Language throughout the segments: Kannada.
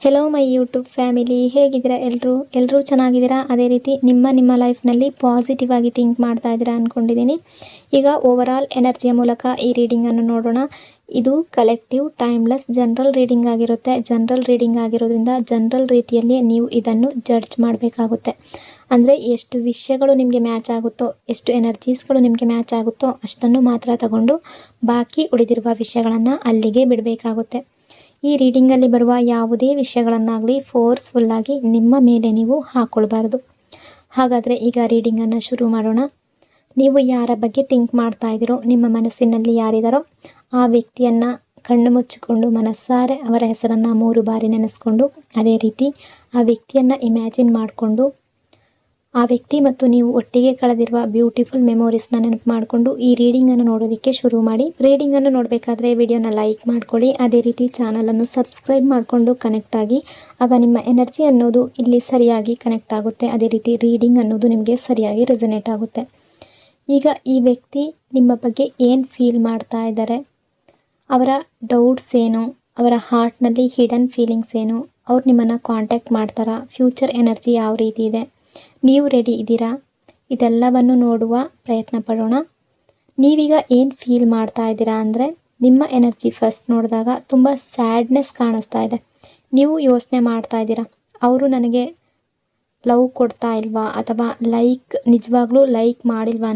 ಹೆಲೋ ಮೈ ಯೂಟ್ಯೂಬ್ ಫ್ಯಾಮಿಲಿ, ಹೇಗಿದ್ದೀರಾ? ಎಲ್ಲರೂ ಚೆನ್ನಾಗಿದ್ದೀರಾ? ಅದೇ ರೀತಿ ನಿಮ್ಮ ಲೈಫ್ನಲ್ಲಿ ಪಾಸಿಟಿವ್ ಆಗಿ ಥಿಂಕ್ ಮಾಡ್ತಾ ಇದ್ದೀರಾ ಅಂದ್ಕೊಂಡಿದ್ದೀನಿ. ಈಗ ಓವರಾಲ್ ಎನರ್ಜಿಯ ಮೂಲಕ ಈ ರೀಡಿಂಗನ್ನು ನೋಡೋಣ. ಇದು ಕಲೆಕ್ಟಿವ್ ಟೈಮ್ಲೆಸ್ ಜನರಲ್ ರೀಡಿಂಗ್ ಆಗಿರುತ್ತೆ. ಜನರಲ್ ರೀಡಿಂಗ್ ಆಗಿರೋದ್ರಿಂದ ಜನರಲ್ ರೀತಿಯಲ್ಲಿ ನೀವು ಇದನ್ನು ಜಡ್ಜ್ ಮಾಡಬೇಕಾಗುತ್ತೆ. ಅಂದರೆ ಎಷ್ಟು ವಿಷಯಗಳು ನಿಮಗೆ ಮ್ಯಾಚ್ ಆಗುತ್ತೋ, ಎಷ್ಟು ಎನರ್ಜೀಸ್ಗಳು ನಿಮಗೆ ಮ್ಯಾಚ್ ಆಗುತ್ತೋ ಅಷ್ಟನ್ನು ಮಾತ್ರ ತಗೊಂಡು ಬಾಕಿ ಉಳಿದಿರುವ ವಿಷಯಗಳನ್ನು ಅಲ್ಲಿಗೆ ಬಿಡಬೇಕಾಗುತ್ತೆ. ಈ ರೀಡಿಂಗಲ್ಲಿ ಬರುವ ಯಾವುದೇ ವಿಷಯಗಳನ್ನಾಗಲಿ ಫೋರ್ಸ್ಫುಲ್ಲಾಗಿ ನಿಮ್ಮ ಮೇಲೆ ನೀವು ಹಾಕ್ಕೊಳ್ಬಾರ್ದು. ಹಾಗಾದರೆ ಈಗ ರೀಡಿಂಗನ್ನು ಶುರು ಮಾಡೋಣ. ನೀವು ಯಾರ ಬಗ್ಗೆ ಥಿಂಕ್ ಮಾಡ್ತಾ ಇದ್ದೀರೋ, ನಿಮ್ಮ ಮನಸ್ಸಿನಲ್ಲಿ ಯಾರಿದ್ದಾರೋ ಆ ವ್ಯಕ್ತಿಯನ್ನು ಕಣ್ಣು ಮುಚ್ಚಿಕೊಂಡು ಮನಸ್ಸಾರೆ ಅವರ ಹೆಸರನ್ನು 3 ಬಾರಿ ನೆನೆಸ್ಕೊಂಡು, ಅದೇ ರೀತಿ ಆ ವ್ಯಕ್ತಿಯನ್ನು ಇಮ್ಯಾಜಿನ್ ಮಾಡಿಕೊಂಡು, ಆ ವ್ಯಕ್ತಿ ಮತ್ತು ನೀವು ಒಟ್ಟಿಗೆ ಕಳೆದಿರುವ ಬ್ಯೂಟಿಫುಲ್ ಮೆಮೊರೀಸ್ನ ನೆನಪು ಮಾಡಿಕೊಂಡು ಈ ರೀಡಿಂಗನ್ನು ನೋಡೋದಕ್ಕೆ ಶುರು ಮಾಡಿ. ರೀಡಿಂಗನ್ನು ನೋಡಬೇಕಾದ್ರೆ ವಿಡಿಯೋನ ಲೈಕ್ ಮಾಡ್ಕೊಳ್ಳಿ. ಅದೇ ರೀತಿ ಚಾನಲನ್ನು ಸಬ್ಸ್ಕ್ರೈಬ್ ಮಾಡಿಕೊಂಡು ಕನೆಕ್ಟ್ ಆಗಿ. ಆಗ ನಿಮ್ಮ ಎನರ್ಜಿ ಅನ್ನೋದು ಇಲ್ಲಿ ಸರಿಯಾಗಿ ಕನೆಕ್ಟ್ ಆಗುತ್ತೆ. ಅದೇ ರೀತಿ ರೀಡಿಂಗ್ ಅನ್ನೋದು ನಿಮಗೆ ಸರಿಯಾಗಿ ರೆಸನೇಟ್ ಆಗುತ್ತೆ. ಈಗ ಈ ವ್ಯಕ್ತಿ ನಿಮ್ಮ ಬಗ್ಗೆ ಏನು ಫೀಲ್ ಮಾಡ್ತಾ ಇದ್ದಾರೆ, ಅವರ ಡೌಟ್ಸ್ ಏನು, ಅವರ ಹಾರ್ಟ್ನಲ್ಲಿ ಹಿಡನ್ ಫೀಲಿಂಗ್ಸ್ ಏನು, ಅವ್ರು ನಿಮ್ಮನ್ನು ಕಾಂಟ್ಯಾಕ್ಟ್ ಮಾಡ್ತಾರಾ, ಫ್ಯೂಚರ್ ಎನರ್ಜಿ ಯಾವ ರೀತಿ ಇದೆ, ನೀವು ರೆಡಿ ಇದ್ದೀರಾ, ಇದೆಲ್ಲವನ್ನು ನೋಡುವ ಪ್ರಯತ್ನ ಪಡೋಣ. ನೀವೀಗ ಏನು ಫೀಲ್ ಮಾಡ್ತಾ ಇದ್ದೀರಾ ಅಂದರೆ, ನಿಮ್ಮ ಎನರ್ಜಿ ಫಸ್ಟ್ ನೋಡಿದಾಗ ತುಂಬ ಸ್ಯಾಡ್ನೆಸ್ ಕಾಣಿಸ್ತಾ ಇದೆ. ನೀವು ಯೋಚನೆ ಮಾಡ್ತಾ ಇದ್ದೀರಾ, ಅವರು ನನಗೆ ಲವ್ ಕೊಡ್ತಾ ಇಲ್ವಾ, ಅಥವಾ ನಿಜವಾಗ್ಲೂ ಲೈಕ್ ಮಾಡಿಲ್ವಾ,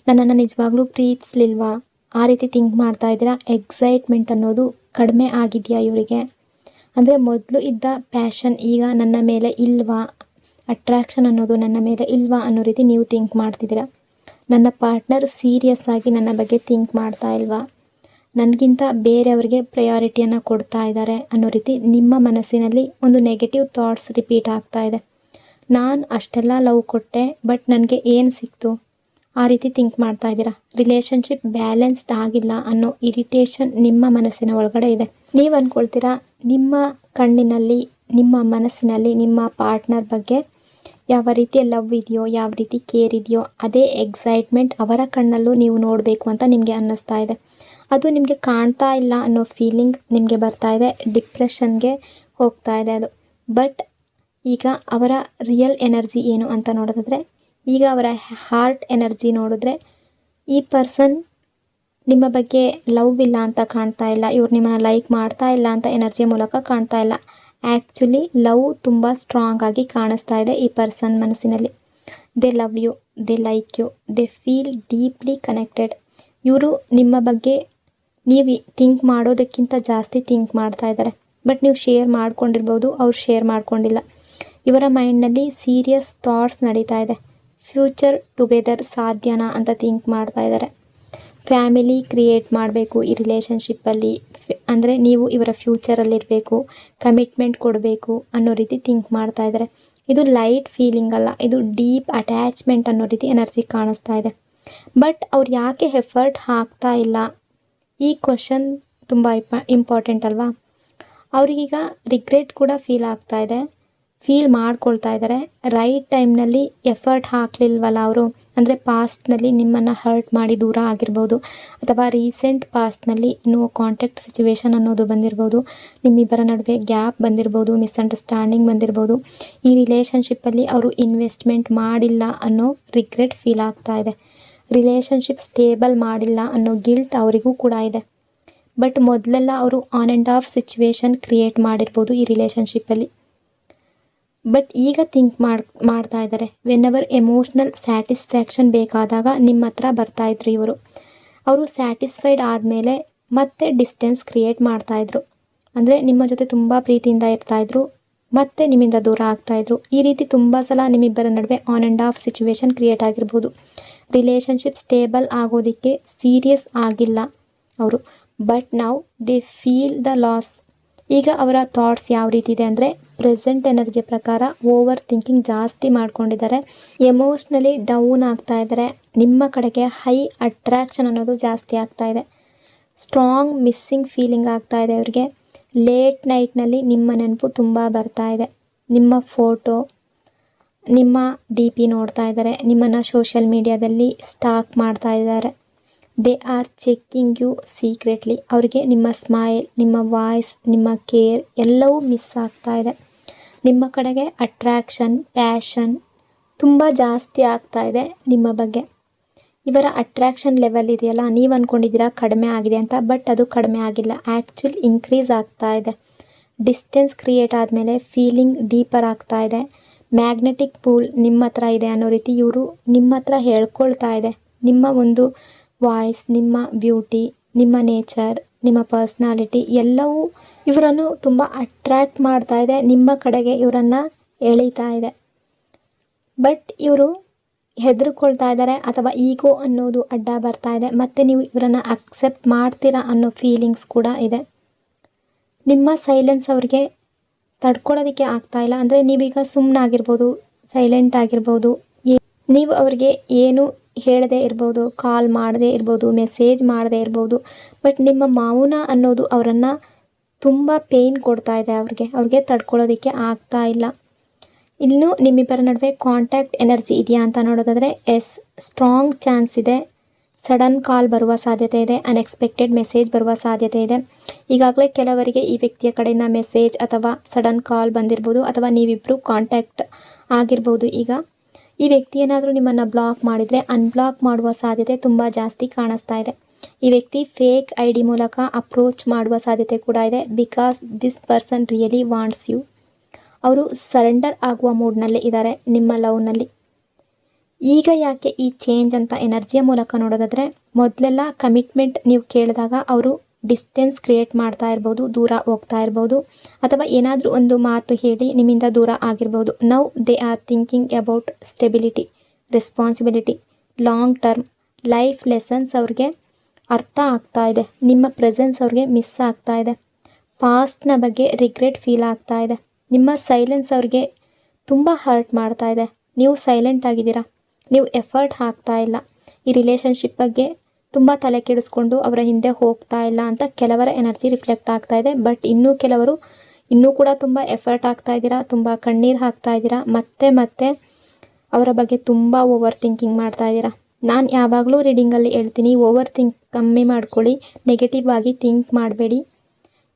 ನನ್ನನ್ನು ನಿಜವಾಗ್ಲೂ ಪ್ರೀತಿಸ್ಲಿಲ್ವಾ, ಆ ರೀತಿ ಥಿಂಕ್ ಮಾಡ್ತಾ ಇದ್ದೀರಾ. ಎಕ್ಸೈಟ್ಮೆಂಟ್ ಅನ್ನೋದು ಕಡಿಮೆ ಆಗಿದೆಯಾ ಇವರಿಗೆ, ಅಂದರೆ ಮೊದಲು ಇದ್ದ ಪ್ಯಾಷನ್ ಈಗ ನನ್ನ ಮೇಲೆ ಇಲ್ವಾ, ಅಟ್ರಾಕ್ಷನ್ ಅನ್ನೋದು ನನ್ನ ಮೇಲೆ ಇಲ್ವಾ ಅನ್ನೋ ರೀತಿ ನೀವು ಥಿಂಕ್ ಮಾಡ್ತಿದ್ದೀರಾ. ನನ್ನ ಪಾರ್ಟ್ನರ್ ಸೀರಿಯಸ್ ಆಗಿ ನನ್ನ ಬಗ್ಗೆ ಥಿಂಕ್ ಮಾಡ್ತಾ ಇಲ್ವಾ, ನನಗಿಂತ ಬೇರೆಯವರಿಗೆ ಪ್ರಯಾರಿಟಿಯನ್ನು ಕೊಡ್ತಾ ಇದ್ದಾರೆ ಅನ್ನೋ ರೀತಿ ನಿಮ್ಮ ಮನಸ್ಸಿನಲ್ಲಿ ಒಂದು ನೆಗೆಟಿವ್ ಥಾಟ್ಸ್ ರಿಪೀಟ್ ಆಗ್ತಾ ಇದೆ. ನಾನು ಅಷ್ಟೆಲ್ಲ ಲವ್ ಕೊಟ್ಟೆ, ಬಟ್ ನನಗೆ ಏನು ಸಿಕ್ತು, ಆ ರೀತಿ ಥಿಂಕ್ ಮಾಡ್ತಾ ಇದ್ದೀರಾ. ರಿಲೇಷನ್ಶಿಪ್ ಬ್ಯಾಲೆನ್ಸ್ಡ್ ಆಗಿಲ್ಲ ಅನ್ನೋ ಇರಿಟೇಷನ್ ನಿಮ್ಮ ಮನಸ್ಸಿನ ಒಳಗಡೆ ಇದೆ. ನೀವು ಅಂದ್ಕೊಳ್ತೀರಾ, ನಿಮ್ಮ ಕಣ್ಣಿನಲ್ಲಿ, ನಿಮ್ಮ ಮನಸ್ಸಿನಲ್ಲಿ ನಿಮ್ಮ ಪಾರ್ಟ್ನರ್ ಬಗ್ಗೆ ಯಾವ ರೀತಿಯ ಲವ್ ಇದೆಯೋ, ಯಾವ ರೀತಿ ಕೇರ್ ಇದೆಯೋ, ಅದೇ ಎಕ್ಸೈಟ್ಮೆಂಟ್ ಅವರ ಕಣ್ಣಲ್ಲೂ ನೀವು ನೋಡಬೇಕು ಅಂತ ನಿಮಗೆ ಅನ್ನಿಸ್ತಾ ಇದೆ. ಅದು ನಿಮಗೆ ಕಾಣ್ತಾ ಇಲ್ಲ ಅನ್ನೋ ಫೀಲಿಂಗ್ ನಿಮಗೆ ಬರ್ತಾ ಇದೆ. ಡಿಪ್ರೆಷನ್ಗೆ ಹೋಗ್ತಾ ಇದೆ ಅದು. ಬಟ್ ಈಗ ಅವರ ರಿಯಲ್ ಎನರ್ಜಿ ಏನು ಅಂತ ನೋಡೋದಾದರೆ, ಈಗ ಅವರ ಹಾರ್ಟ್ ಎನರ್ಜಿ ನೋಡಿದ್ರೆ ಈ ಪರ್ಸನ್ ನಿಮ್ಮ ಬಗ್ಗೆ ಲವ್ ಇಲ್ಲ ಅಂತ ಕಾಣ್ತಾ ಇಲ್ಲ, ಇವ್ರು ನಿಮ್ಮನ್ನು ಲೈಕ್ ಮಾಡ್ತಾ ಇಲ್ಲ ಅಂತ ಎನರ್ಜಿ ಮೂಲಕ ಕಾಣ್ತಾ ಇಲ್ಲ. ಆ್ಯಕ್ಚುಲಿ ಲವ್ ತುಂಬ ಸ್ಟ್ರಾಂಗ್ ಆಗಿ ಕಾಣಿಸ್ತಾ ಇದೆ ಈ ಪರ್ಸನ್ ಮನಸ್ಸಿನಲ್ಲಿ. They love you, they like you, they feel deeply connected. ಇವರು ನಿಮ್ಮ ಬಗ್ಗೆ ನೀವು ಥಿಂಕ್ ಮಾಡೋದಕ್ಕಿಂತ ಜಾಸ್ತಿ ಥಿಂಕ್ ಮಾಡ್ತಾ ಇದ್ದಾರೆ. ಬಟ್ ನೀವು ಶೇರ್ ಮಾಡ್ಕೊಂಡಿರ್ಬೋದು, ಅವ್ರು ಶೇರ್ ಮಾಡ್ಕೊಂಡಿಲ್ಲ. ಇವರ ಮೈಂಡ್ನಲ್ಲಿ ಸೀರಿಯಸ್ ಥಾಟ್ಸ್ ನಡೀತಾ ಇದೆ. ಫ್ಯೂಚರ್ ಟುಗೆದರ್ ಸಾಧ್ಯನಾ ಅಂತ ಥಿಂಕ್ ಮಾಡ್ತಾ ಇದ್ದಾರೆ. ಫ್ಯಾಮಿಲಿ ಕ್ರಿಯೇಟ್ ಮಾಡಬೇಕು ಈ ರಿಲೇಷನ್ಶಿಪ್ಪಲ್ಲಿ, ಅಂದರೆ ನೀವು ಇವರ ಫ್ಯೂಚರಲ್ಲಿರಬೇಕು, ಕಮಿಟ್ಮೆಂಟ್ ಕೊಡಬೇಕು ಅನ್ನೋ ರೀತಿ ಥಿಂಕ್ ಮಾಡ್ತಾ ಇದ್ದಾರೆ. ಇದು ಲೈಟ್ ಫೀಲಿಂಗ್ ಅಲ್ಲ, ಇದು ಡೀಪ್ ಅಟ್ಯಾಚ್ಮೆಂಟ್ ಅನ್ನೋ ರೀತಿ ಎನರ್ಜಿ ಕಾಣಿಸ್ತಾ ಇದೆ. ಬಟ್ ಅವ್ರು ಯಾಕೆ ಎಫರ್ಟ್ ಹಾಕ್ತಾ ಇಲ್ಲ, ಈ ಕ್ವಶನ್ ತುಂಬ ಇಂಪಾರ್ಟೆಂಟ್ ಅಲ್ವಾ. ಅವ್ರಿಗೀಗ ರಿಗ್ರೆಟ್ ಕೂಡ ಫೀಲ್ ಮಾಡ್ಕೊಳ್ತಾ ಇದ್ದಾರೆ. ರೈಟ್ ಟೈಮ್ನಲ್ಲಿ ಎಫರ್ಟ್ ಹಾಕಲಿಲ್ವಲ್ಲ ಅವರು, ಅಂದರೆ ಪಾಸ್ಟ್ನಲ್ಲಿ ನಿಮ್ಮನ್ನು ಹರ್ಟ್ ಮಾಡಿ ದೂರ ಆಗಿರ್ಬೋದು, ಅಥವಾ ರೀಸೆಂಟ್ ಪಾಸ್ಟ್ನಲ್ಲಿ ನೋ ಕಾಂಟ್ಯಾಕ್ಟ್ ಸಿಚುವೇಶನ್ ಅನ್ನೋದು ಬಂದಿರ್ಬೋದು, ನಿಮ್ಮಿಬ್ಬರ ನಡುವೆ ಗ್ಯಾಪ್ ಬಂದಿರ್ಬೋದು, ಮಿಸ್ಅಂಡರ್ಸ್ಟ್ಯಾಂಡಿಂಗ್ ಬಂದಿರ್ಬೋದು. ಈ ರಿಲೇಷನ್ಶಿಪ್ಪಲ್ಲಿ ಅವರು ಇನ್ವೆಸ್ಟ್ಮೆಂಟ್ ಮಾಡಿಲ್ಲ ಅನ್ನೋ ರಿಗ್ರೆಟ್ ಫೀಲ್ ಆಗ್ತಾ ಇದೆ. ರಿಲೇಷನ್ಶಿಪ್ ಸ್ಟೇಬಲ್ ಮಾಡಿಲ್ಲ ಅನ್ನೋ ಗಿಲ್ಟ್ ಅವರಿಗೂ ಕೂಡ ಇದೆ. ಬಟ್ ಮೊದಲೆಲ್ಲ ಅವರು on and of situation create ಮಾಡಿರ್ಬೋದು ಈ ರಿಲೇಷನ್ಶಿಪ್ಪಲ್ಲಿ. ಬಟ್ ಈಗ ಥಿಂಕ್ ಮಾಡ್ತಾ ಇದ್ದಾರೆ, ವೆನ್ಎವರ್ ಎಮೋಷ್ನಲ್ ಸ್ಯಾಟಿಸ್ಫ್ಯಾಕ್ಷನ್ ಬೇಕಾದಾಗ ನಿಮ್ಮ ಹತ್ರ ಬರ್ತಾಯಿದ್ರು ಇವರು. ಅವರು ಸ್ಯಾಟಿಸ್ಫೈಡ್ ಆದಮೇಲೆ ಮತ್ತೆ ಡಿಸ್ಟೆನ್ಸ್ ಕ್ರಿಯೇಟ್ ಮಾಡ್ತಾಯಿದ್ರು. ಅಂದರೆ ನಿಮ್ಮ ಜೊತೆ ತುಂಬ ಪ್ರೀತಿಯಿಂದ ಇರ್ತಾಯಿದ್ರು, ಮತ್ತೆ ನಿಮ್ಮಿಂದ ದೂರ ಆಗ್ತಾಯಿದ್ರು. ಈ ರೀತಿ ತುಂಬ ಸಲ ನಿಮ್ಮಿಬ್ಬರ ನಡುವೆ on and of situation create ಆಗಿರ್ಬೋದು. ರಿಲೇಷನ್ಶಿಪ್ ಸ್ಟೇಬಲ್ ಆಗೋದಕ್ಕೆ ಸೀರಿಯಸ್ ಆಗಿಲ್ಲ ಅವರು. ಬಟ್ ನಾವು ದೇ ಫೀಲ್ ದ ಲಾಸ್. ಈಗ ಅವರ ಥಾಟ್ಸ್ ಯಾವ ರೀತಿ ಇದೆ ಅಂದರೆ, ಪ್ರೆಸೆಂಟ್ ಎನರ್ಜಿ ಪ್ರಕಾರ ಓವರ್ ಥಿಂಕಿಂಗ್ ಜಾಸ್ತಿ ಮಾಡ್ಕೊಂಡಿದ್ದಾರೆ, ಎಮೋಷ್ನಲಿ ಡೌನ್ ಆಗ್ತಾ ಇದ್ದಾರೆ, ನಿಮ್ಮ ಕಡೆಗೆ ಹೈ ಅಟ್ರಾಕ್ಷನ್ ಅನ್ನೋದು ಜಾಸ್ತಿ ಆಗ್ತಾ ಇದೆ. ಸ್ಟ್ರಾಂಗ್ ಮಿಸ್ಸಿಂಗ್ ಫೀಲಿಂಗ್ ಆಗ್ತಾ ಇದೆ ಅವರಿಗೆ. ಲೇಟ್ ನೈಟ್ನಲ್ಲಿ ನಿಮ್ಮ ನೆನಪು ತುಂಬ ಬರ್ತಾ ಇದೆ. ನಿಮ್ಮ ಫೋಟೋ, ನಿಮ್ಮ DP ನೋಡ್ತಾ ಇದ್ದಾರೆ, ನಿಮ್ಮನ್ನು ಸೋಷಿಯಲ್ ಮೀಡಿಯಾದಲ್ಲಿ ಸ್ಟಾಕ್ ಮಾಡ್ತಾ ಇದ್ದಾರೆ. They are checking you secretly. ಅವರಿಗೆ ನಿಮ್ಮ ಸ್ಮೈಲ್, ನಿಮ್ಮ ವಾಯ್ಸ್, ನಿಮ್ಮ ಕೇರ್ ಎಲ್ಲವೂ ಮಿಸ್ ಆಗ್ತಾ ಇದೆ. ನಿಮ್ಮ ಕಡೆಗೆ ಅಟ್ರ್ಯಾಕ್ಷನ್, ಪ್ಯಾಷನ್ ತುಂಬ ಜಾಸ್ತಿ ಆಗ್ತಾ ಇದೆ ನಿಮ್ಮ ಬಗ್ಗೆ. ಇವರ ಅಟ್ರ್ಯಾಕ್ಷನ್ ಲೆವೆಲ್ ಇದೆಯಲ್ಲ, ನೀವು ಅಂದ್ಕೊಂಡಿದ್ದೀರಾ ಕಡಿಮೆ ಆಗಿದೆ ಅಂತ, ಬಟ್ ಅದು ಕಡಿಮೆ ಆಗಿಲ್ಲ, ಆ್ಯಕ್ಚುಲ್ ಇನ್ಕ್ರೀಸ್ ಆಗ್ತಾ ಇದೆ. ಡಿಸ್ಟೆನ್ಸ್ ಕ್ರಿಯೇಟ್ ಆದಮೇಲೆ ಫೀಲಿಂಗ್ ಡೀಪರ್ ಆಗ್ತಾ ಇದೆ. ಮ್ಯಾಗ್ನೆಟಿಕ್ ಪೂಲ್ ನಿಮ್ಮ ಹತ್ರ ಇದೆ ಅನ್ನೋ ರೀತಿ ಇವರು ನಿಮ್ಮ ಹತ್ರ ಹೇಳ್ಕೊಳ್ತಾ ಇದೆ. ನಿಮ್ಮ ಒಂದು ವಾಯ್ಸ್, ನಿಮ್ಮ ಬ್ಯೂಟಿ, ನಿಮ್ಮ ನೇಚರ್, ನಿಮ್ಮ ಪರ್ಸ್ನಾಲಿಟಿ ಎಲ್ಲವೂ ಇವರನ್ನು ತುಂಬ ಅಟ್ರ್ಯಾಕ್ಟ್ ಮಾಡ್ತಾ ಇದೆ, ನಿಮ್ಮ ಕಡೆಗೆ ಇವರನ್ನು ಎಳೀತಾ ಇದೆ. ಬಟ್ ಇವರು ಹೆದರ್ಕೊಳ್ತಾ ಇದ್ದಾರೆ ಅಥವಾ ಈಗೋ ಅನ್ನೋದು ಅಡ್ಡ ಬರ್ತಾ ಇದೆ. ಮತ್ತು ನೀವು ಇವರನ್ನು ಅಕ್ಸೆಪ್ಟ್ ಮಾಡ್ತೀರಾ ಅನ್ನೋ ಫೀಲಿಂಗ್ಸ್ ಕೂಡ ಇದೆ. ನಿಮ್ಮ ಸೈಲೆನ್ಸ್ ಅವ್ರಿಗೆ ತಡ್ಕೊಳ್ಳೋದಕ್ಕೆ ಆಗ್ತಾ ಇಲ್ಲ. ಅಂದರೆ ನೀವೀಗ ಸುಮ್ಮನಾಗಿರ್ಬೋದು, ಸೈಲೆಂಟ್ ಆಗಿರ್ಬೋದು, ನೀವು ಅವ್ರಿಗೆ ಏನು ಹೇಳದೇ ಇರ್ಬೋದು, ಕಾಲ್ ಮಾಡದೇ ಇರ್ಬೋದು, ಮೆಸೇಜ್ ಮಾಡದೇ ಇರ್ಬೋದು. ಬಟ್ ನಿಮ್ಮ ಮೌನ ಅನ್ನೋದು ಅವರನ್ನು ತುಂಬ ಪೇಯ್ನ್ ಕೊಡ್ತಾ ಇದೆ. ಅವ್ರಿಗೆ ತಡ್ಕೊಳ್ಳೋದಕ್ಕೆ ಆಗ್ತಾ ಇಲ್ಲ. ಇನ್ನು ನಿಮ್ಮಿಬ್ಬರ ನಡುವೆ ಕಾಂಟ್ಯಾಕ್ಟ್ ಎನರ್ಜಿ ಇದೆಯಾ ಅಂತ ನೋಡೋದಾದರೆ ಎಸ್, ಸ್ಟ್ರಾಂಗ್ ಚಾನ್ಸ್ ಇದೆ. ಸಡನ್ ಕಾಲ್ ಬರುವ ಸಾಧ್ಯತೆ ಇದೆ, ಅನ್ಎಕ್ಸ್ಪೆಕ್ಟೆಡ್ ಮೆಸೇಜ್ ಬರುವ ಸಾಧ್ಯತೆ ಇದೆ. ಈಗಾಗಲೇ ಕೆಲವರಿಗೆ ಈ ವ್ಯಕ್ತಿಯ ಕಡೆಯಿಂದ ಮೆಸೇಜ್ ಅಥವಾ ಸಡನ್ ಕಾಲ್ ಬಂದಿರ್ಬೋದು, ಅಥವಾ ನೀವಿಬ್ಬರು ಕಾಂಟ್ಯಾಕ್ಟ್ ಆಗಿರ್ಬೋದು. ಈಗ ಈ ವ್ಯಕ್ತಿ ಏನಾದರೂ ನಿಮ್ಮನ್ನು ಬ್ಲಾಕ್ ಮಾಡಿದರೆ ಅನ್ಬ್ಲಾಕ್ ಮಾಡುವ ಸಾಧ್ಯತೆ ತುಂಬ ಜಾಸ್ತಿ ಕಾಣಿಸ್ತಾ ಇದೆ. ಈ ವ್ಯಕ್ತಿ ಫೇಕ್ ID ಮೂಲಕ ಅಪ್ರೋಚ್ ಮಾಡುವ ಸಾಧ್ಯತೆ ಕೂಡ ಇದೆ. Because this person really wants you. ಅವರು ಸರೆಂಡರ್ ಆಗುವ ಮೂಡ್ನಲ್ಲಿ ಇದ್ದಾರೆ ನಿಮ್ಮ ಲವ್ನಲ್ಲಿ. ಈಗ ಯಾಕೆ ಈ ಚೇಂಜ್ ಅಂತ ಎನರ್ಜಿಯ ಮೂಲಕ ನೋಡೋದಾದರೆ, ಮೊದಲೆಲ್ಲ ಕಮಿಟ್ಮೆಂಟ್ ನೀವು ಕೇಳಿದಾಗ ಅವರು ಡಿಸ್ಟೆನ್ಸ್ ಕ್ರಿಯೇಟ್ ಮಾಡ್ತಾ ಇರ್ಬೋದು, ದೂರ ಹೋಗ್ತಾ ಇರ್ಬೋದು, ಅಥವಾ ಏನಾದರೂ ಒಂದು ಮಾತು ಹೇಳಿ ನಿಮ್ಮಿಂದ ದೂರ ಆಗಿರ್ಬೋದು. Now they are thinking about stability, responsibility, long term life lessons ಅವ್ರಿಗೆ ಅರ್ಥ ಆಗ್ತಾ ಇದೆ. ನಿಮ್ಮ ಪ್ರೆಸೆನ್ಸ್ ಅವ್ರಿಗೆ ಮಿಸ್ ಆಗ್ತಾ ಇದೆ. ಪಾಸ್ಟ್ನ ಬಗ್ಗೆ ರಿಗ್ರೆಟ್ ಫೀಲ್ ಆಗ್ತಾ ಇದೆ. ನಿಮ್ಮ ಸೈಲೆನ್ಸ್ ಅವ್ರಿಗೆ ತುಂಬ ಹರ್ಟ್ ಮಾಡ್ತಾ ಇದೆ. ನೀವು ಸೈಲೆಂಟ್ ಆಗಿದ್ದೀರಾ, ನೀವು ಎಫರ್ಟ್ ಹಾಕ್ತಾ ಇಲ್ಲ, ಈ ರಿಲೇಷನ್ಶಿಪ್ ಬಗ್ಗೆ ತುಂಬ ತಲೆ ಕೆಡಿಸ್ಕೊಂಡು ಅವರ ಹಿಂದೆ ಹೋಗ್ತಾ ಇಲ್ಲ ಅಂತ ಕೆಲವರ ಎನರ್ಜಿ ರಿಫ್ಲೆಕ್ಟ್ ಆಗ್ತಾ ಇದೆ. ಬಟ್ ಇನ್ನೂ ಕೆಲವರು ಇನ್ನೂ ಕೂಡ ತುಂಬ ಎಫರ್ಟ್ ಹಾಕ್ತಾ ಇದ್ದೀರಾ, ತುಂಬ ಕಣ್ಣೀರು ಹಾಕ್ತಾ ಇದ್ದೀರಾ, ಮತ್ತೆ ಅವರ ಬಗ್ಗೆ ತುಂಬ ಓವರ್ ಥಿಂಕಿಂಗ್ ಮಾಡ್ತಾ ಇದ್ದೀರಾ. ನಾನು ಯಾವಾಗಲೂ ರೀಡಿಂಗಲ್ಲಿ ಹೇಳ್ತೀನಿ, ಓವರ್ ಥಿಂಕ್ ಕಮ್ಮಿ ಮಾಡ್ಕೊಳ್ಳಿ, ನೆಗೆಟಿವ್ ಆಗಿ ಥಿಂಕ್ ಮಾಡಬೇಡಿ.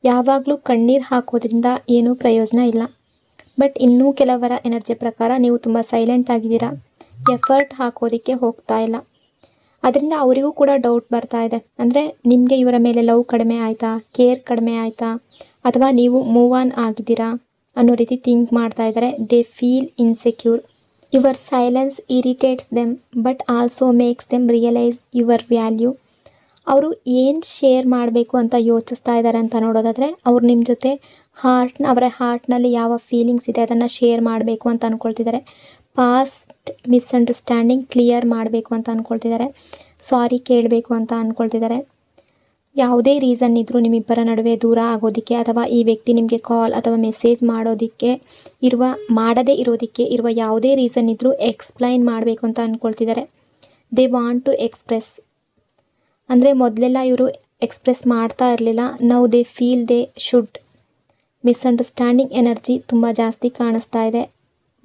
ಯಾವಾಗಲೂ ಕಣ್ಣೀರು ಹಾಕೋದ್ರಿಂದ ಏನೂ ಪ್ರಯೋಜನ ಇಲ್ಲ. ಬಟ್ ಇನ್ನೂ ಕೆಲವರ ಎನರ್ಜಿ ಪ್ರಕಾರ ನೀವು ತುಂಬ ಸೈಲೆಂಟ್ ಆಗಿದ್ದೀರಾ, ಎಫರ್ಟ್ ಹಾಕೋದಕ್ಕೆ ಹೋಗ್ತಾ ಇಲ್ಲ. ಅದರಿಂದ ಅವರಿಗೂ ಕೂಡ ಡೌಟ್ ಬರ್ತಾ ಇದೆ. ಅಂದರೆ ನಿಮಗೆ ಇವರ ಮೇಲೆ ಲವ್ ಕಡಿಮೆ ಆಯಿತಾ, ಕೇರ್ ಕಡಿಮೆ ಆಯಿತಾ, ಅಥವಾ ನೀವು ಮೂವ್ ಆನ್ ಆಗಿದ್ದೀರಾ ಅನ್ನೋ ರೀತಿ ಥಿಂಕ್ ಮಾಡ್ತಾ ಇದ್ದಾರೆ. They feel insecure. Your silence irritates them but also makes them realise your value. ಅವರು ಏನು ಶೇರ್ ಮಾಡಬೇಕು ಅಂತ ಯೋಚಿಸ್ತಾ ಇದ್ದಾರೆ ಅಂತ ನೋಡೋದಾದರೆ, ಅವ್ರು ನಿಮ್ಮ ಜೊತೆ ಅವರ ಹಾರ್ಟ್ನಲ್ಲಿ ಯಾವ ಫೀಲಿಂಗ್ಸ್ ಇದೆ ಅದನ್ನು ಶೇರ್ ಮಾಡಬೇಕು ಅಂತ ಅಂದ್ಕೊಳ್ತಿದ್ದಾರೆ. ಪಾಸ್ಟ್ ಮಿಸ್ಅಂಡರ್ಸ್ಟ್ಯಾಂಡಿಂಗ್ ಕ್ಲಿಯರ್ ಮಾಡಬೇಕು ಅಂತ ಅಂದ್ಕೊಳ್ತಿದ್ದಾರೆ. ಸಾರಿ ಕೇಳಬೇಕು ಅಂತ ಅಂದ್ಕೊಳ್ತಿದ್ದಾರೆ. ಯಾವುದೇ ರೀಸನ್ ಇದ್ದರೂ ನಿಮ್ಮಿಬ್ಬರ ನಡುವೆ ದೂರ ಆಗೋದಕ್ಕೆ, ಅಥವಾ ಈ ವ್ಯಕ್ತಿ ನಿಮಗೆ ಕಾಲ್ ಅಥವಾ ಮೆಸೇಜ್ ಮಾಡದೇ ಇರೋದಕ್ಕೆ ಇರುವ ಯಾವುದೇ ರೀಸನ್ ಇದ್ದರೂ ಎಕ್ಸ್ಪ್ಲೈನ್ ಮಾಡಬೇಕು ಅಂತ ಅಂದ್ಕೊಳ್ತಿದ್ದಾರೆ. They want to express. ಅಂದರೆ ಮೊದಲೆಲ್ಲ ಇವರು ಎಕ್ಸ್ಪ್ರೆಸ್ ಮಾಡ್ತಾ ಇರಲಿಲ್ಲ, now they feel they should. Misunderstanding energy ತುಂಬ ಜಾಸ್ತಿ ಕಾಣಿಸ್ತಾ ಇದೆ.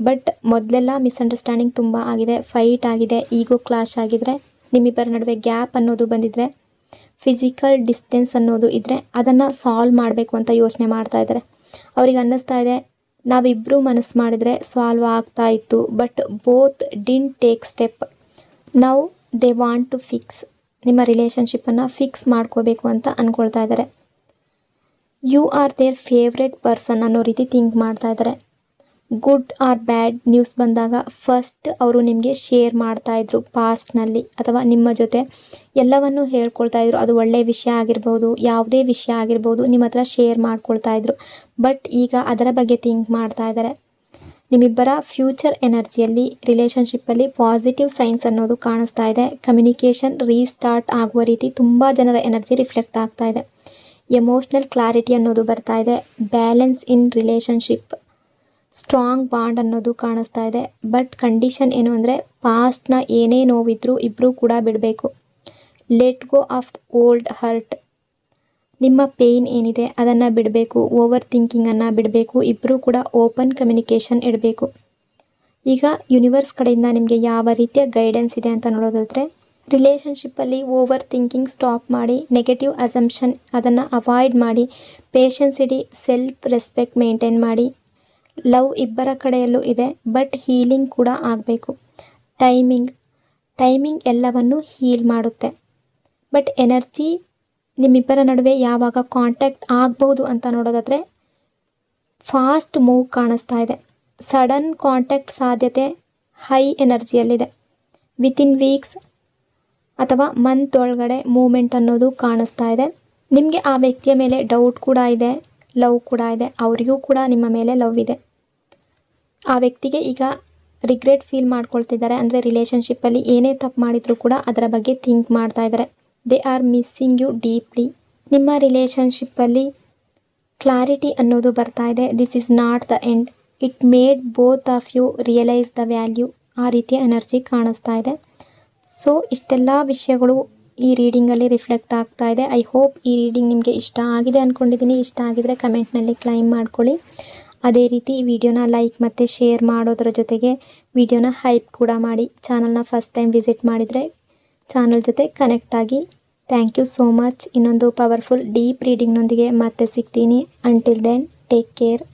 ಬಟ್ ಮೊದಲೆಲ್ಲ ಮಿಸ್ಅಂಡರ್ಸ್ಟ್ಯಾಂಡಿಂಗ್ ತುಂಬ ಆಗಿದೆ, ಫೈಟ್ ಆಗಿದೆ, ಈಗೋ ಕ್ಲಾಶ್ ಆಗಿದ್ರೆ, ನಿಮ್ಮಿಬ್ಬರ ನಡುವೆ ಗ್ಯಾಪ್ ಅನ್ನೋದು ಬಂದಿದ್ದರೆ, ಫಿಸಿಕಲ್ ಡಿಸ್ಟೆನ್ಸ್ ಅನ್ನೋದು ಇದ್ದರೆ ಅದನ್ನು ಸಾಲ್ವ್ ಮಾಡಬೇಕು ಅಂತ ಯೋಚನೆ ಮಾಡ್ತಾ ಇದ್ದಾರೆ. ಅವ್ರಿಗೆ ಅನ್ನಿಸ್ತಾ ಇದೆ, ನಾವಿಬ್ಬರು ಮನಸ್ಸು ಮಾಡಿದರೆ ಸಾಲ್ವ್ ಆಗ್ತಾ ಇತ್ತು, but both didn't take step. Now they want to fix. ನಿಮ್ಮ ರಿಲೇಷನ್ಶಿಪ್ಪನ್ನು ಫಿಕ್ಸ್ ಮಾಡ್ಕೋಬೇಕು ಅಂತ ಅಂದ್ಕೊಳ್ತಾ ಇದ್ದಾರೆ. You are their favourite person ಅನ್ನೋ ರೀತಿ ಥಿಂಕ್ ಮಾಡ್ತಾ ಇದ್ದಾರೆ. ಗುಡ್ ಆರ್ ಬ್ಯಾಡ್ ನ್ಯೂಸ್ ಬಂದಾಗ ಫಸ್ಟ್ ಅವರು ನಿಮಗೆ ಶೇರ್ ಮಾಡ್ತಾಯಿದ್ರು ಪಾಸ್ಟ್ನಲ್ಲಿ, ಅಥವಾ ನಿಮ್ಮ ಜೊತೆ ಎಲ್ಲವನ್ನೂ ಹೇಳ್ಕೊಳ್ತಾ ಇದ್ರು. ಅದು ಒಳ್ಳೆಯ ವಿಷಯ ಆಗಿರ್ಬೋದು, ಯಾವುದೇ ವಿಷಯ ಆಗಿರ್ಬೋದು, ನಿಮ್ಮ ಹತ್ರ ಶೇರ್ ಮಾಡ್ಕೊಳ್ತಾ ಇದ್ರು. ಬಟ್ ಈಗ ಅದರ ಬಗ್ಗೆ ಥಿಂಕ್ ಮಾಡ್ತಾ ಇದ್ದಾರೆ. ನಿಮ್ಮಿಬ್ಬರ ಫ್ಯೂಚರ್ ಎನರ್ಜಿಯಲ್ಲಿ, ರಿಲೇಷನ್ಶಿಪ್ಪಲ್ಲಿ ಪಾಸಿಟಿವ್ ಸೈನ್ಸ್ ಅನ್ನೋದು ಕಾಣಿಸ್ತಾ ಇದೆ. ಕಮ್ಯುನಿಕೇಷನ್ ರೀಸ್ಟಾರ್ಟ್ ಆಗುವ ರೀತಿ ತುಂಬ ಜನರ ಎನರ್ಜಿ ರಿಫ್ಲೆಕ್ಟ್ ಆಗ್ತಾ ಇದೆ. ಎಮೋಷ್ನಲ್ ಕ್ಲಾರಿಟಿ ಅನ್ನೋದು ಬರ್ತಾ ಇದೆ. ಬ್ಯಾಲೆನ್ಸ್ ಇನ್ ರಿಲೇಷನ್ಶಿಪ್, ಸ್ಟ್ರಾಂಗ್ ಬಾಂಡ್ ಅನ್ನೋದು ಕಾಣಿಸ್ತಾ ಇದೆ. ಬಟ್ ಕಂಡೀಷನ್ ಏನು ಅಂದರೆ, ಪಾಸ್ಟ್ನ ಏನೇ ನೋವಿದ್ರೂ ಇಬ್ಬರೂ ಕೂಡ ಬಿಡಬೇಕು. Let go of old hurt. ನಿಮ್ಮ ಪೇಯ್ನ್ ಏನಿದೆ ಅದನ್ನು ಬಿಡಬೇಕು, ಓವರ್ ಥಿಂಕಿಂಗನ್ನು ಬಿಡಬೇಕು, ಇಬ್ಬರೂ ಕೂಡ ಓಪನ್ ಕಮ್ಯುನಿಕೇಷನ್ ಇಡಬೇಕು. ಈಗ ಯೂನಿವರ್ಸ್ ಕಡೆಯಿಂದ ನಿಮಗೆ ಯಾವ ರೀತಿಯ ಗೈಡೆನ್ಸ್ ಇದೆ ಅಂತ ನೋಡೋದಾದರೆ, ರಿಲೇಷನ್ಶಿಪ್ಪಲ್ಲಿ ಓವರ್ ಥಿಂಕಿಂಗ್ ಸ್ಟಾಪ್ ಮಾಡಿ, ನೆಗೆಟಿವ್ ಅಸಂಪ್ಷನ್ ಅದನ್ನು ಅವಾಯ್ಡ್ ಮಾಡಿ, ಪೇಷನ್ಸ್ ಇಡಿ, ಸೆಲ್ಫ್ ರೆಸ್ಪೆಕ್ಟ್ ಮೇಂಟೈನ್ ಮಾಡಿ. ಲವ್ ಇಬ್ಬರ ಕಡೆಯಲ್ಲೂ ಇದೆ, ಬಟ್ ಹೀಲಿಂಗ್ ಕೂಡ ಆಗಬೇಕು. ಟೈಮಿಂಗ್ ಎಲ್ಲವನ್ನು ಹೀಲ್ ಮಾಡುತ್ತೆ. ಬಟ್ ಎನರ್ಜಿ ನಿಮ್ಮಿಬ್ಬರ ನಡುವೆ ಯಾವಾಗ ಕಾಂಟ್ಯಾಕ್ಟ್ ಆಗ್ಬೋದು ಅಂತ ನೋಡೋದಾದರೆ ಫಾಸ್ಟ್ ಮೂವ್ ಕಾಣಿಸ್ತಾ ಇದೆ. ಸಡನ್ ಕಾಂಟ್ಯಾಕ್ಟ್ ಸಾಧ್ಯತೆ ಹೈ ಎನರ್ಜಿಯಲ್ಲಿದೆ. ವಿತಿನ್ ವೀಕ್ಸ್ ಅಥವಾ ಮಂತ್ ಒಳಗಡೆ ಮೂಮೆಂಟ್ ಅನ್ನೋದು ಕಾಣಿಸ್ತಾ ಇದೆ. ನಿಮಗೆ ಆ ವ್ಯಕ್ತಿಯ ಮೇಲೆ ಡೌಟ್ ಕೂಡ ಇದೆ, ಲವ್ ಕೂಡ ಇದೆ. ಅವರಿಗೂ ಕೂಡ ನಿಮ್ಮ ಮೇಲೆ ಲವ್ ಇದೆ. ಆ ವ್ಯಕ್ತಿಗೆ ಈಗ ರಿಗ್ರೆಟ್ ಫೀಲ್ ಮಾಡ್ಕೊಳ್ತಿದ್ದಾರೆ. ಅಂದರೆ ರಿಲೇಷನ್ಶಿಪ್ಪಲ್ಲಿ ಏನೇ ತಪ್ಪು ಮಾಡಿದರೂ ಕೂಡ ಅದರ ಬಗ್ಗೆ ಥಿಂಕ್ ಮಾಡ್ತಾ ಇದ್ದಾರೆ. They are missing you deeply. ನಿಮ್ಮ ರಿಲೇಷನ್ಶಿಪ್ಪಲ್ಲಿ ಕ್ಲಾರಿಟಿ ಅನ್ನೋದು ಬರ್ತಾ ಇದೆ. This is not the end, it made both of you realise the value. ಆ ರೀತಿಯ ಎನರ್ಜಿ ಕಾಣಿಸ್ತಾ ಇದೆ. ಸೊ ಇಷ್ಟೆಲ್ಲ ವಿಷಯಗಳು ಈ ರೀಡಿಂಗಲ್ಲಿ ರಿಫ್ಲೆಕ್ಟ್ ಆಗ್ತಾ ಇದೆ. ಐ ಹೋಪ್ ಈ ರೀಡಿಂಗ್ ನಿಮಗೆ ಇಷ್ಟ ಆಗಿದೆ ಅಂದ್ಕೊಂಡಿದ್ದೀನಿ. ಇಷ್ಟ ಆಗಿದರೆ ಕಮೆಂಟ್ನಲ್ಲಿ ಕ್ಲೈಮ್ ಮಾಡ್ಕೊಳ್ಳಿ. ಅದೇ ರೀತಿ ಈ ವಿಡಿಯೋನ ಲೈಕ್ ಮತ್ತು ಶೇರ್ ಮಾಡೋದ್ರ ಜೊತೆಗೆ ವಿಡಿಯೋನ ಹೈಪ್ ಕೂಡ ಮಾಡಿ. ಚಾನಲ್ನ ಫಸ್ಟ್ ಟೈಮ್ ವಿಸಿಟ್ ಮಾಡಿದರೆ ಚಾನಲ್ ಜೊತೆ ಕನೆಕ್ಟ್ ಆಗಿ. Thank you so much. ಇನ್ನೊಂದು ಪವರ್ಫುಲ್ ಡೀಪ್ ರೀಡಿಂಗ್ನೊಂದಿಗೆ ಮತ್ತೆ ಸಿಗ್ತೀನಿ. Until then take care.